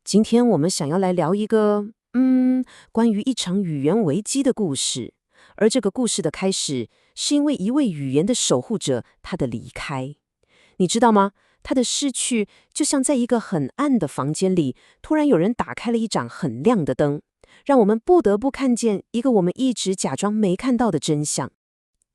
今天我们想要来聊一个，关于一场语言危机的故事。而这个故事的开始，是因为一位语言的守护者他的离开。你知道吗？他的逝去，就像在一个很暗的房间里，突然有人打开了一盏很亮的灯，让我们不得不看见一个我们一直假装没看到的真相。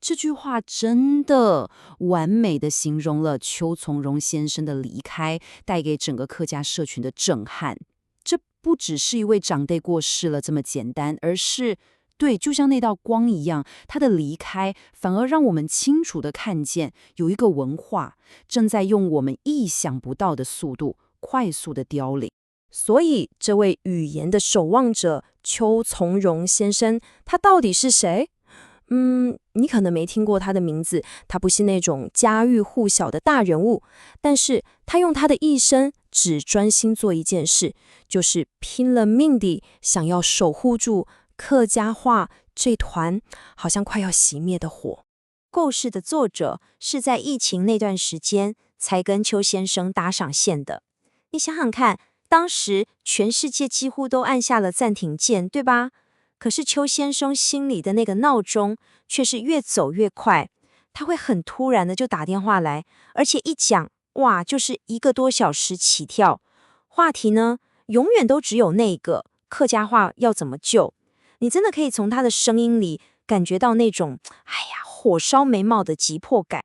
这句话真的完美的形容了邱从容先生的离开带给整个客家社群的震撼。这不只是一位长辈过世了这么简单，而是对，就像那道光一样，他的离开反而让我们清楚地看见有一个文化正在用我们意想不到的速度快速地凋零。所以，这位语言的守望者邱从容先生，他到底是谁？你可能没听过他的名字，他不是那种家喻户晓的大人物，但是他用他的一生只专心做一件事，就是拼了命地想要守护住客家话这团好像快要熄灭的火。故事的作者是在疫情那段时间才跟邱先生搭上线的。你想想看，当时全世界几乎都按下了暂停键，对吧？可是邱先生心里的那个闹钟却是越走越快，他会很突然的就打电话来，而且一讲，哇，就是1个多小时起跳。话题呢，永远都只有那个客家话要怎么救。你真的可以从他的声音里感觉到那种，火烧眉毛的急迫感。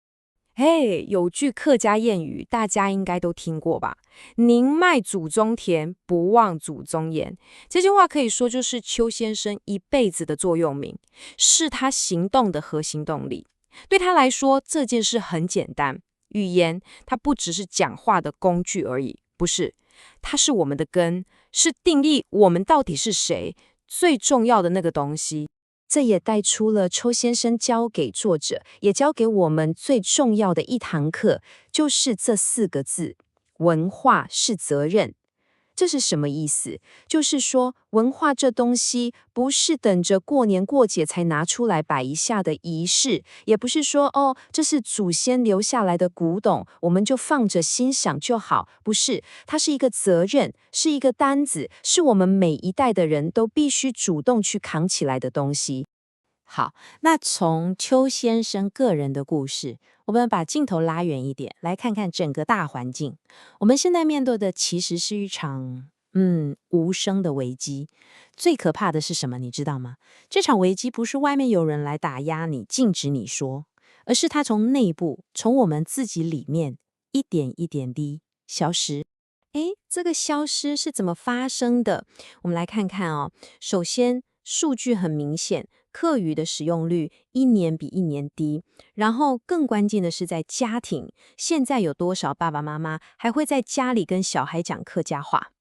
嘿，有句客家谚语，大家应该都听过吧？宁卖祖宗田，不忘祖宗言。这句话可以说就是邱先生一辈子的座右铭，是他行动的核心动力。对他来说，这件事很简单，语言它不只是讲话的工具而已，不是，它是我们的根，是定义我们到底是谁最重要的那个东西。这也带出了邱先生教给作者，也教给我们最重要的一堂课，就是这4个字：文化是责任。这是什么意思？就是说，文化这东西不是等着过年过节才拿出来摆一下的仪式，也不是说这是祖先留下来的古董，我们就放着欣赏就好。不是，它是一个责任，是一个担子，是我们每一代的人都必须主动去扛起来的东西。好，那从邱先生个人的故事，我们把镜头拉远一点，来看看整个大环境。我们现在面对的其实是一场无声的危机。最可怕的是什么？你知道吗？这场危机不是外面有人来打压你、禁止你说，而是它从内部，从我们自己里面一点一点地消失。这个消失是怎么发生的？我们来看看哦。首先，数据很明显，客语的使用率一年比一年低。然后更关键的是在家庭，现在有多少爸爸妈妈还会在家里跟小孩讲客家话？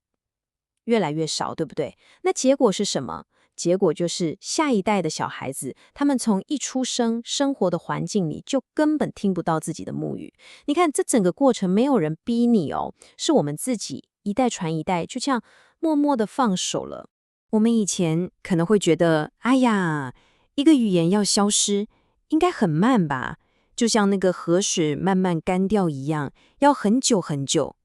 越来越少，对不对？那结果是什么？结果就是下一代的小孩子，他们从一出生生活的环境里就根本听不到自己的母语。你看，这整个过程没有人逼你哦，是我们自己一代传一代，就这样默默的放手了。我们以前可能会觉得，哎呀，一个语言要消失，应该很慢吧？就像那个河水慢慢干掉一样，要很久很久。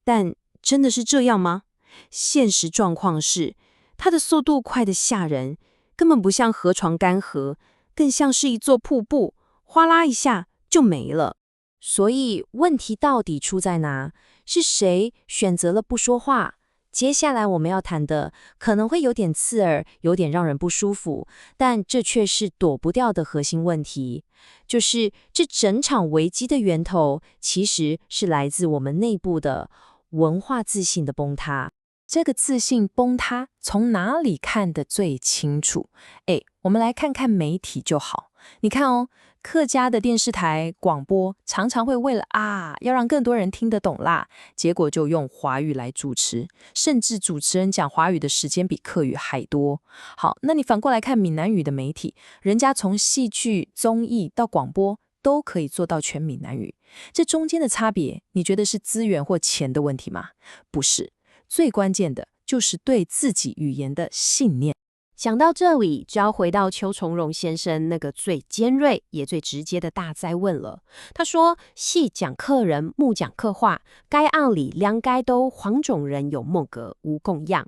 但真的是这样吗？现实状况是，它的速度快得吓人，根本不像河床干涸，更像是一座瀑布，哗啦一下就没了。所以问题到底出在哪？是谁选择了不说话？接下来我们要谈的可能会有点刺耳，有点让人不舒服，但这却是躲不掉的核心问题，就是这整场危机的源头其实是来自我们内部的文化自信的崩塌。这个自信崩塌从哪里看得最清楚？我们来看看媒体就好。你看哦，客家的电视台广播常常会为了要让更多人听得懂啦，结果就用华语来主持，甚至主持人讲华语的时间比客语还多。好，那你反过来看闽南语的媒体，人家从戏剧、综艺到广播都可以做到全闽南语，这中间的差别，你觉得是资源或钱的问题吗？不是，最关键的就是对自己语言的信念。讲到这里，就要回到邱崇荣先生那个最尖锐也最直接的大哉问了。他说：“戏讲客人，目讲客话，该案里两该都黄种人有莫格无共样。”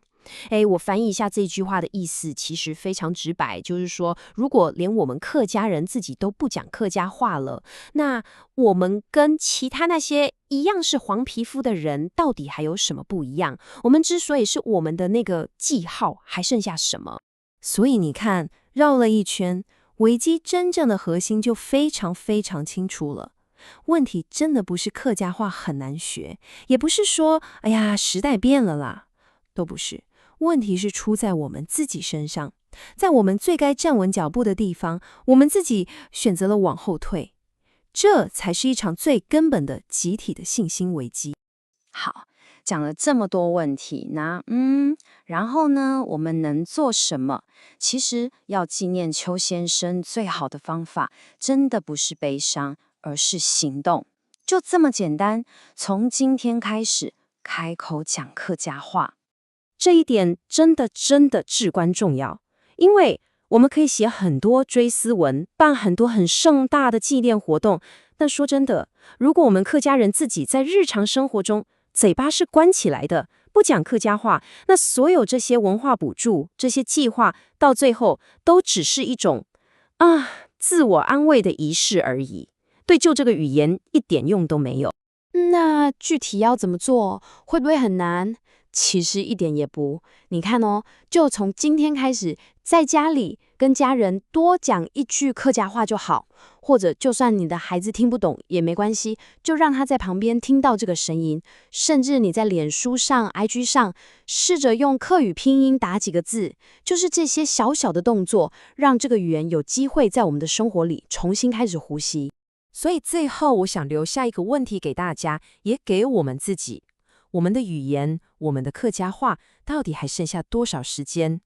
我翻译一下这句话的意思，其实非常直白，就是说，如果连我们客家人自己都不讲客家话了，那我们跟其他那些一样是黄皮肤的人，到底还有什么不一样？我们之所以是我们的那个记号，还剩下什么？所以你看，绕了一圈，危机真正的核心就非常非常清楚了。问题真的不是客家话很难学，也不是说，哎呀，时代变了啦，都不是。问题是出在我们自己身上，在我们最该站稳脚步的地方，我们自己选择了往后退，这才是一场最根本的集体的信心危机。好，讲了这么多问题，然后呢，我们能做什么？其实要纪念邱先生最好的方法，真的不是悲伤，而是行动。就这么简单，从今天开始，开口讲客家话。这一点真的至关重要，因为我们可以写很多追思文，办很多很盛大的纪念活动，但说真的，如果我们客家人自己在日常生活中嘴巴是关起来的，不讲客家话，那所有这些文化补助、这些计划，到最后都只是一种自我安慰的仪式而已，对救这个语言一点用都没有。那具体要怎么做？会不会很难？其实一点也不。你看哦，就从今天开始，在家里跟家人多讲一句客家话就好，或者就算你的孩子听不懂也没关系，就让他在旁边听到这个声音。甚至你在脸书上、IG 上试着用客语拼音打几个字，就是这些小小的动作，让这个语言有机会在我们的生活里重新开始呼吸。所以最后，我想留下一个问题给大家，也给我们自己。我们的语言，我们的客家话，到底还剩下多少时间？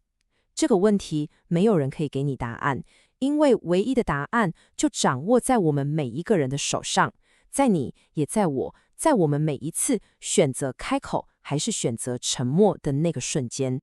这个问题没有人可以给你答案，因为唯一的答案就掌握在我们每一个人的手上，在你，也在我，在我们每一次选择开口还是选择沉默的那个瞬间。